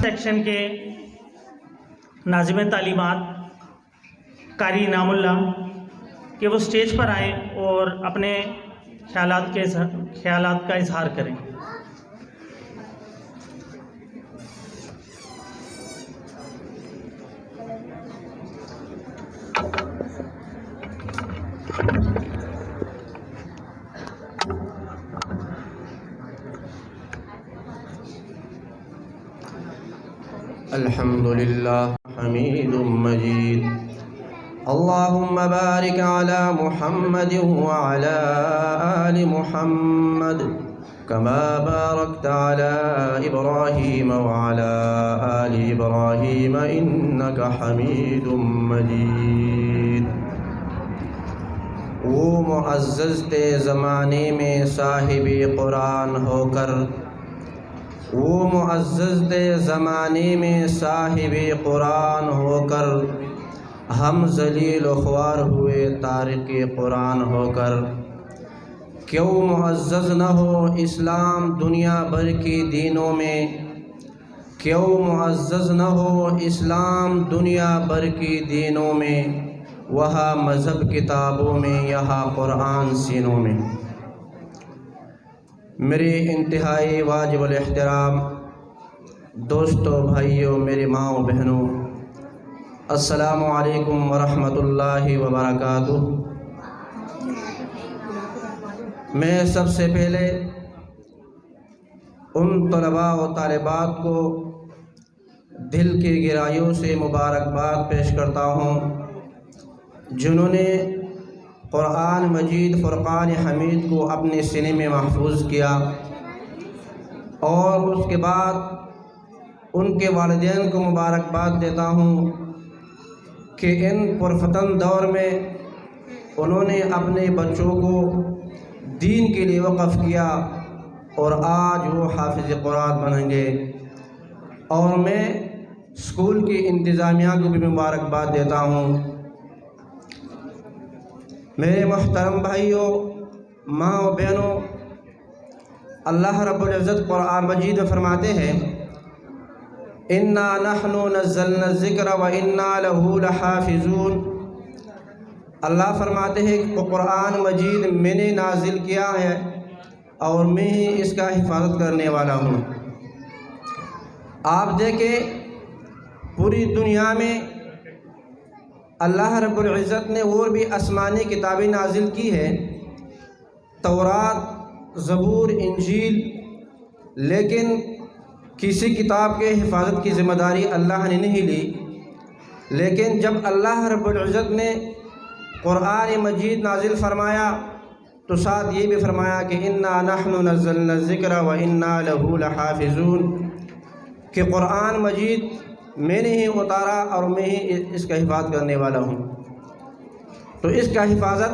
Section کے ناظم تعلیمات قاری انعام اللہ کہ وہ اسٹیج پر آئیں اور اپنے خیالات کا اظہار کریں۔ الحمد لله حميد مجيد اللهم بارك على محمد وعلى آل محمد كما باركت على إبراهيم وعلى آل إبراهيم إنك حميد مجيد۔ وہ معزز تھے زمانے میں صاحب قرآن ہو کر، وہ معزز تھے زمانے میں صاحب قرآن ہو کر، ہم ذلیل و خوار ہوئے تارک قرآن ہو کر۔ کیوں معزز نہ ہو اسلام دنیا بھر کی دینوں میں، کیوں معزز نہ ہو اسلام دنیا بھر کی دینوں میں، وہاں مذہب کتابوں میں یہاں قرآن سینوں میں۔ میرے انتہائی واجب الاحترام دوستوں، بھائیوں، میرے ماؤں بہنوں، السلام علیکم ورحمۃ اللہ وبرکاتہ۔ میں سب سے پہلے ان طلباء و طالبات کو دل کی گہرائیوں سے مبارکباد پیش کرتا ہوں جنہوں نے قرآن مجید فرقان حمید کو اپنے سینے میں محفوظ کیا، اور اس کے بعد ان کے والدین کو مبارکباد دیتا ہوں کہ ان پرفتن دور میں انہوں نے اپنے بچوں کو دین کے لیے وقف کیا اور آج وہ حافظ قرآن بنیں گے۔ اور میں اسکول کی انتظامیہ کو بھی مبارکباد دیتا ہوں۔ میرے محترم بھائیوں، ماں و بہنوں، اللہ رب العزت قرآن مجید میں فرماتے ہیں اِنَّا نَحْنُ نَزَّلْنَا الذِّكْرَ وَإِنَّا لَهُ لَحَافِظُونَ۔ اللہ فرماتے ہیں کہ قرآن مجید میں نے نازل کیا ہے اور میں ہی اس کا حفاظت کرنے والا ہوں۔ آپ دیکھیں پوری دنیا میں اللہ رب العزت نے اور بھی آسمانی کتابیں نازل کی ہے، تورات، زبور، انجیل، لیکن کسی کتاب کے حفاظت کی ذمہ داری اللہ نے نہیں لی۔ لیکن جب اللہ رب العزت نے قرآن مجید نازل فرمایا تو ساتھ یہ بھی فرمایا کہ اِنَّا نَحْنُ نَزَّلْنَا الذِّكْرَ وَإِنَّا لَهُ لَحَافِظُونَ، کہ قرآن مجید میں نے ہی اتارا اور میں ہی اس کا حفاظت کرنے والا ہوں۔ تو اس کا حفاظت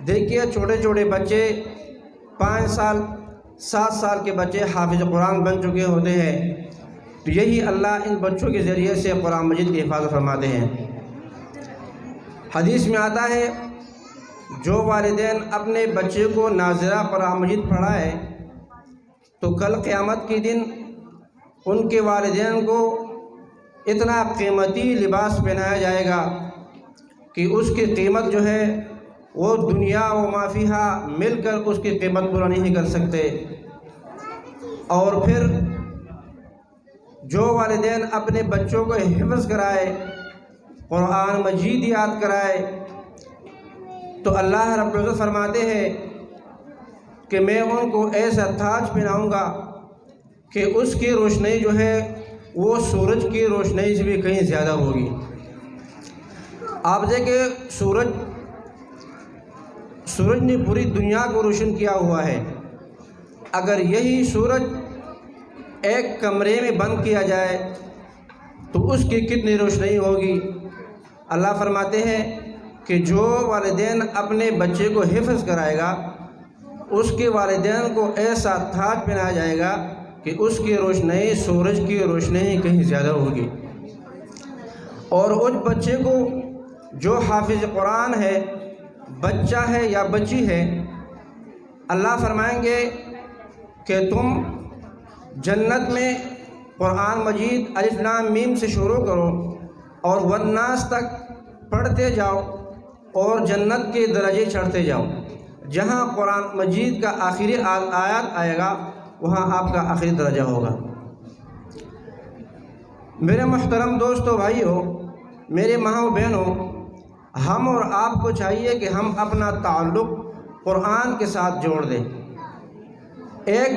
دیکھیے، چھوٹے چھوٹے بچے 5 سال 7 سال کے بچے حافظ قرآن بن چکے ہوتے ہیں، تو یہی اللہ ان بچوں کے ذریعے سے قرآن مجید کی حفاظت فرماتے ہیں۔ حدیث میں آتا ہے جو والدین اپنے بچے کو ناظرہ قرآن مجید پڑھائے تو کل قیامت کے دن ان کے والدین کو اتنا قیمتی لباس پہنایا جائے گا کہ اس کی قیمت جو ہے وہ دنیا و ما فیہا مل کر اس کی قیمت پورا نہیں کر سکتے۔ اور پھر جو والدین اپنے بچوں کو حفظ کرائے، قرآن مجید یاد کرائے، تو اللہ رب العزت فرماتے ہیں کہ میں ان کو ایسا تاج پہناؤں گا کہ اس کی روشنی جو ہے وہ سورج کی روشنی سے بھی کہیں زیادہ ہوگی۔ آپ دیکھیں سورج نے پوری دنیا کو روشن کیا ہوا ہے، اگر یہی سورج ایک کمرے میں بند کیا جائے تو اس کی کتنی روشنی ہوگی۔ اللہ فرماتے ہیں کہ جو والدین اپنے بچے کو حفظ کرائے گا اس کے والدین کو ایسا تاج پہنایا جائے گا کہ اس کی روشنی سورج کی روشنی کہیں زیادہ ہوگی۔ اور اس بچے کو جو حافظ قرآن ہے، بچہ ہے یا بچی ہے، اللہ فرمائیں گے کہ تم جنت میں قرآن مجید الف لام میم سے شروع کرو اور والناس تک پڑھتے جاؤ اور جنت کے درجے چڑھتے جاؤ. جہاں قرآن مجید کا آخری آیات آئے گا وہاں آپ کا آخری درجہ ہوگا. میرے محترم دوستو بھائیو، میرے ماؤں بہنوں، ہم اور آپ کو چاہیے کہ ہم اپنا تعلق قرآن کے ساتھ جوڑ دیں. ایک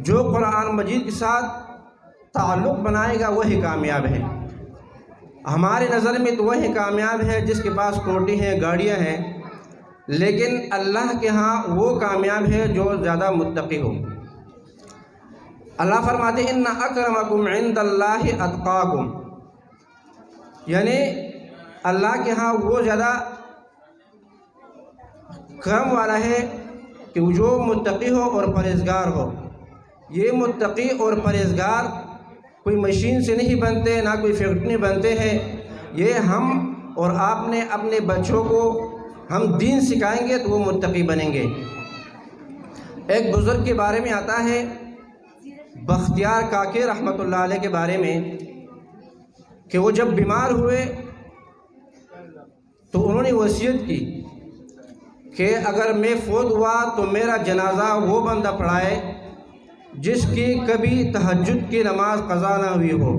جو قرآن مجید کے ساتھ تعلق بنائے گا وہی کامیاب ہے. ہماری نظر میں تو وہی کامیاب ہے جس کے پاس کوٹی ہیں، گاڑیاں ہیں، لیکن اللہ کے ہاں وہ کامیاب ہے جو زیادہ متقی ہو. اللہ فرماتے ہیں ان اکرمکم عند اللہ اتقاکم، یعنی اللہ کے ہاں وہ زیادہ کرم والا ہے کہ جو متقی ہو اور پرہیزگار ہو. یہ متقی اور پرہیزگار کوئی مشین سے نہیں بنتے، نہ کوئی فیکٹری میں بنتے ہیں. یہ ہم اور آپ نے اپنے بچوں کو ہم دین سکھائیں گے تو وہ متقی بنیں گے. ایک بزرگ کے بارے میں آتا ہے، بختیار کاکی رحمۃ اللہ علیہ کے بارے میں، کہ وہ جب بیمار ہوئے تو انہوں نے وصیت کی کہ اگر میں فوت ہوا تو میرا جنازہ وہ بندہ پڑھائے جس کی کبھی تہجد کی نماز قضا نہ ہوئی ہو،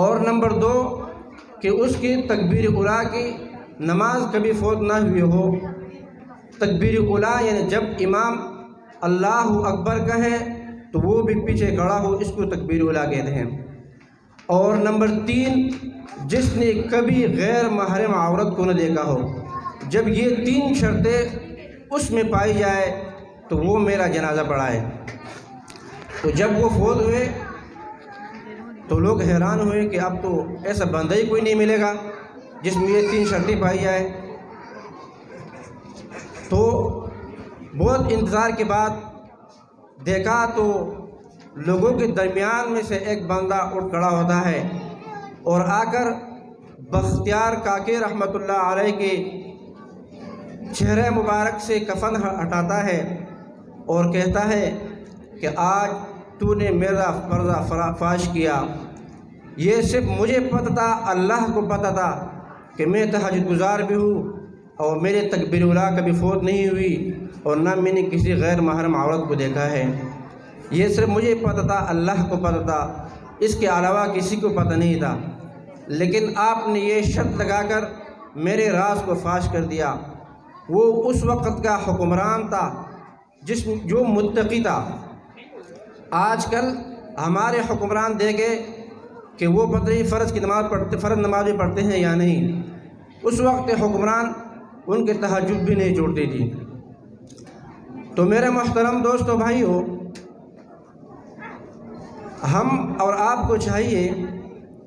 اور نمبر 2 کہ اس کی تکبیر اولیٰ کی نماز کبھی فوت نہ ہوئی ہو. تکبیر اولیٰ یعنی جب امام اللہ اکبر کہے تو وہ بھی پیچھے کھڑا ہو، اس کو تکبیر اولیٰ کہتے ہیں. اور نمبر 3 جس نے کبھی غیر محرم عورت کو نہ دیکھا ہو. جب یہ 3 شرطیں اس میں پائی جائے تو وہ میرا جنازہ پڑھائے. تو جب وہ فوت ہوئے تو لوگ حیران ہوئے کہ اب تو ایسا بندہ ہی کوئی نہیں ملے گا جس میں یہ 3 شرطیں پائی جائے. تو بہت انتظار کے بعد دیکھا تو لوگوں کے درمیان میں سے ایک بندہ اٹھ کھڑا ہوتا ہے اور آ کر بختیار کاکی رحمۃ اللہ علیہ کے چہرے مبارک سے کفن ہٹاتا ہے اور کہتا ہے کہ آج تو نے میرا پردہ فاش کیا. یہ صرف مجھے پتہ تھا، اللہ کو پتہ تھا کہ میں تہجد گزار بھی ہوں اور میرے تکبیر اولیٰ کبھی فوت نہیں ہوئی اور نہ میں نے کسی غیر محرم عورت کو دیکھا ہے. یہ صرف مجھے پتہ تھا، اللہ کو پتہ تھا، اس کے علاوہ کسی کو پتہ نہیں تھا. لیکن آپ نے یہ شرط لگا کر میرے راز کو فاش کر دیا. وہ اس وقت کا حکمران تھا جو متقی تھا. آج کل ہمارے حکمران دیکھے کہ وہ پتہ نہیں فرض کی نماز پڑھتے، فرض نمازیں پڑھتے ہیں یا نہیں. اس وقت کے حکمران ان کے تہجد بھی نہیں چھوڑتی تھی. تو میرے محترم دوستو بھائیو، ہم اور آپ کو چاہیے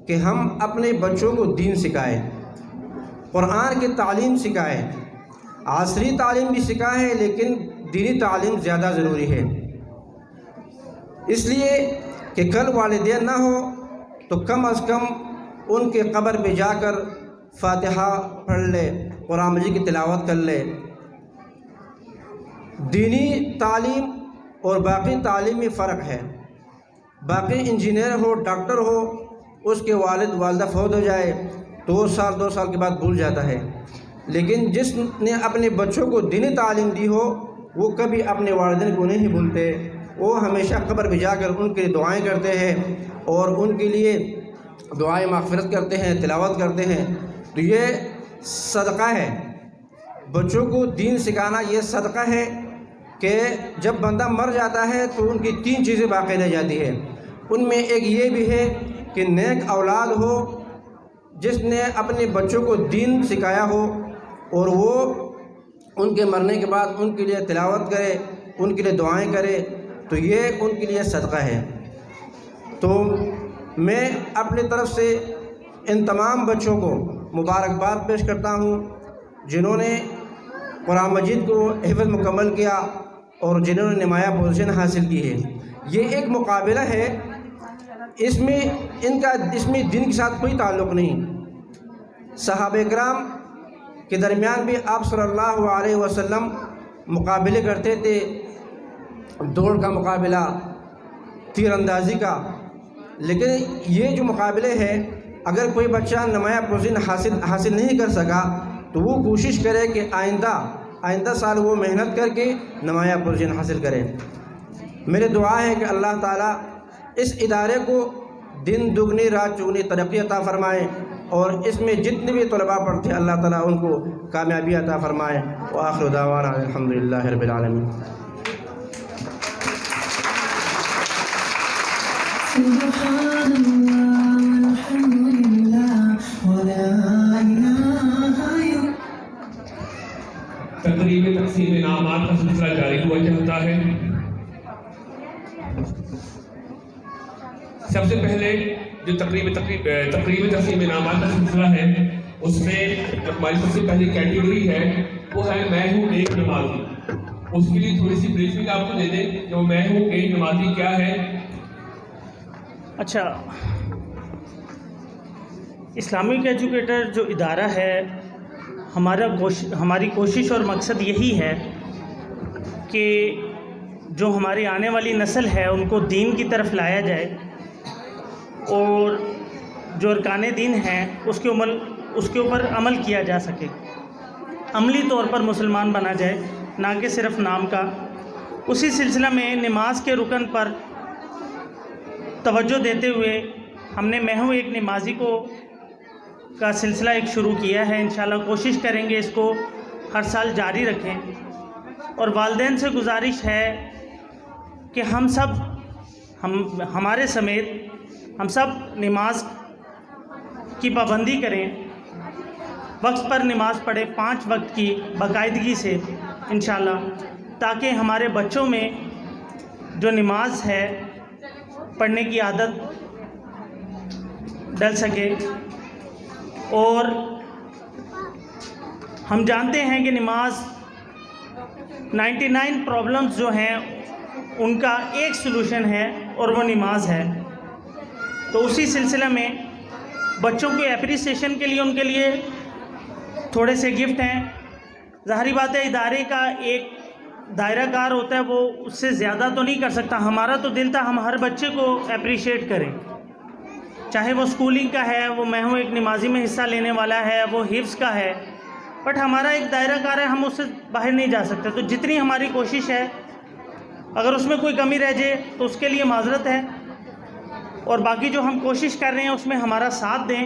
کہ ہم اپنے بچوں کو دین سکھائیں، قرآن کی تعلیم سکھائیں. عصری تعلیم بھی سکھائیں لیکن دینی تعلیم زیادہ ضروری ہے. اس لیے کہ کل والدین نہ ہو تو کم از کم ان کے قبر پہ جا کر فاتحہ پڑھ لے، قرآن مجید کی تلاوت کر لے. دینی تعلیم اور باقی تعلیم میں فرق ہے. باقی انجینئر ہو، ڈاکٹر ہو، اس کے والد والدہ فوت ہو جائے تو وہ 2 سال کے بعد بھول جاتا ہے. لیکن جس نے اپنے بچوں کو دینی تعلیم دی ہو وہ کبھی اپنے والدین کو نہیں بھولتے. وہ ہمیشہ قبر پہ جا کر ان کے لیے دعائیں کرتے ہیں اور ان کے لیے دعائیں مغفرت کرتے ہیں، تلاوت کرتے ہیں. تو یہ صدقہ ہے. بچوں کو دین سکھانا یہ صدقہ ہے کہ جب بندہ مر جاتا ہے تو ان کی 3 چیزیں باقی رہ جاتی ہیں. ان میں ایک یہ بھی ہے کہ نیک اولاد ہو جس نے اپنے بچوں کو دین سکھایا ہو اور وہ ان کے مرنے کے بعد ان کے لیے تلاوت کرے، ان کے لیے دعائیں کرے، تو یہ ان کے لیے صدقہ ہے. تو میں اپنی طرف سے ان تمام بچوں کو مبارکباد پیش کرتا ہوں جنہوں نے قرآن مجید کو حفظ مکمل کیا اور جنہوں نے نمایاں پوزیشن حاصل کی ہے. یہ ایک مقابلہ ہے، اس میں دین کے ساتھ کوئی تعلق نہیں. صحابہ کرام کے درمیان بھی آپ صلی اللہ علیہ وسلم مقابلے کرتے تھے. دوڑ کا مقابلہ، تیر اندازی کا، لیکن یہ جو مقابلے ہیں اگر کوئی بچہ نمایاں پوزیشن حاصل نہیں کر سکا تو وہ کوشش کرے کہ آئندہ سال وہ محنت کر کے نمایاں پوزیشن حاصل کرے۔ میرے دعا ہے کہ اللہ تعالیٰ اس ادارے کو دن دگنی رات چگنی ترقی عطا فرمائے، اور اس میں جتنے بھی طلباء پڑھتے ہیں اللہ تعالیٰ ان کو کامیابی عطا فرمائے۔ وآخر دعوانا الحمدللہ رب العالمین۔ سبحان اللہ والحمدللہ ولا الہ الا۔ تقریب تقسیم انعامات کا سلسلہ جاری ہوا چاہتا ہے۔ سب سے پہلے جو تقریب تقسیم انعامات کا سلسلہ ہے اس میں جو ہماری سب سے پہلی کیٹیگری ہے وہ ہے میں ہوں ایک نمازی۔ اس کے لیے تھوڑی سی بریفنگ آپ کو دے دیں کہ وہ میں ہوں ایک نمازی کیا ہے۔ اچھا، اسلامک ایجوکیٹر جو ادارہ ہے ہماری کوشش اور مقصد یہی ہے کہ جو ہماری آنے والی نسل ہے ان کو دین کی طرف لایا جائے، اور جو ارکان دین ہیں اس کے اوپر عمل کیا جا سکے، عملی طور پر مسلمان بنا جائے، نہ کہ صرف نام کا۔ اسی سلسلہ میں نماز کے رکن پر توجہ دیتے ہوئے ہم نے میں ہوں ایک نمازی کا سلسلہ ایک شروع کیا ہے۔ انشاءاللہ کوشش کریں گے اس کو ہر سال جاری رکھیں، اور والدین سے گزارش ہے کہ ہمارے سمیت ہم سب نماز کی پابندی کریں، وقت پر نماز پڑھیں، 5 وقت کی باقاعدگی سے انشاءاللہ، تاکہ ہمارے بچوں میں جو نماز ہے پڑھنے کی عادت ڈل سکے۔ اور ہم جانتے ہیں کہ نماز 99 پرابلمز جو ہیں ان کا ایک سلوشن ہے، اور وہ نماز ہے۔ تو اسی سلسلہ میں بچوں کو اپریسیشن کے لیے ان کے لیے تھوڑے سے گفٹ ہیں۔ ظاہری بات ہے ادارے کا ایک دائرہ کار ہوتا ہے، وہ اس سے زیادہ تو نہیں کر سکتا۔ ہمارا تو دل تھا ہم ہر بچے کو اپریشیٹ کریں، چاہے وہ اسکولنگ کا ہے، وہ میں ہوں ایک نمازی میں حصہ لینے والا ہے، وہ حفظ کا ہے، بٹ ہمارا ایک دائرہ کار ہے، ہم اس سے باہر نہیں جا سکتے۔ تو جتنی ہماری کوشش ہے، اگر اس میں کوئی کمی رہ جائے تو اس کے لیے معذرت ہے، اور باقی جو ہم کوشش کر رہے ہیں اس میں ہمارا ساتھ دیں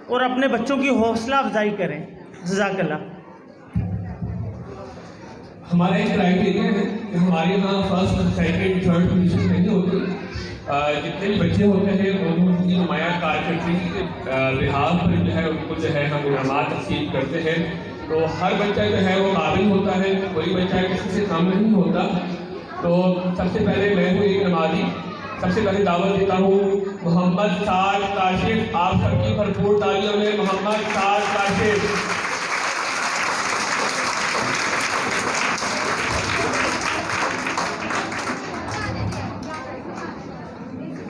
اور اپنے بچوں کی حوصلہ افزائی کریں۔ جزاک اللہ۔ ہمارا ایک کرائٹیریا ہے کہ ہمارے یہاں فرسٹ سیکنڈ تھرڈ پوزیشن نہیں ہوتی، جتنے بھی بچے ہوتے ہیں ان کی نمایاں کارکردگی کے لحاظ پر جو ہے ان کو جو ہے ہم انعامات تقسیم کرتے ہیں۔ تو ہر بچہ جو ہے وہ قابل ہوتا ہے، کوئی بچہ کسی سے کم نہیں ہوتا۔ تو سب سے پہلے میں ہوں ایک نمازی، سب سے پہلے دعوت دیتا ہوں محمد سعد کاشف۔ آپ سب کی بھرپور تالیوں میں محمد سعد کاشف۔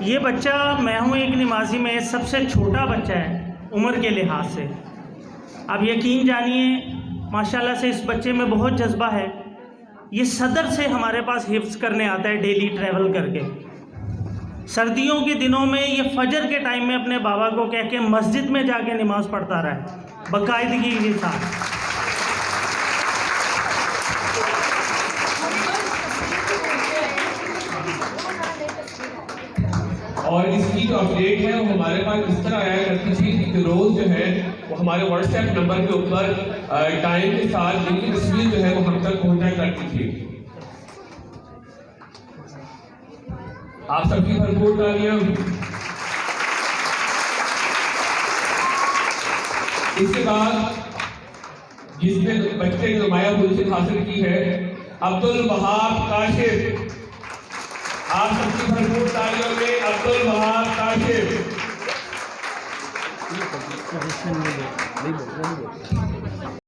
یہ بچہ میں ہوں ایک نمازی میں سب سے چھوٹا بچہ ہے عمر کے لحاظ سے۔ آپ یقین جانیے ماشاءاللہ سے اس بچے میں بہت جذبہ ہے۔ یہ صدر سے ہمارے پاس حفظ کرنے آتا ہے ڈیلی ٹریول کر کے۔ سردیوں کے دنوں میں یہ فجر کے ٹائم میں اپنے بابا کو کہہ کے مسجد میں جا کے نماز پڑھتا رہا ہے باقاعدگی کے ساتھ۔ اور اس کی جو اپڈیٹ ہے وہ ہمارے پاس اس طرح آیا کرتی تھی کہ روز جو ہے وہ ہمارے واٹس ایپ نمبر کے اوپر ٹائم کے ساتھ دن کی تصویر جو ہے وہ ہم تک پہنچا کرتی تھی۔ آپ سب کی بھرپور تالیاں۔ اس کے بعد جس نے بچے کی نمایاں پوزیشن حاصل کی ہے عبدالوہاب کاشف۔ آپ سب کی بھرپور تالیوں میں عبدالوہاب کاشف۔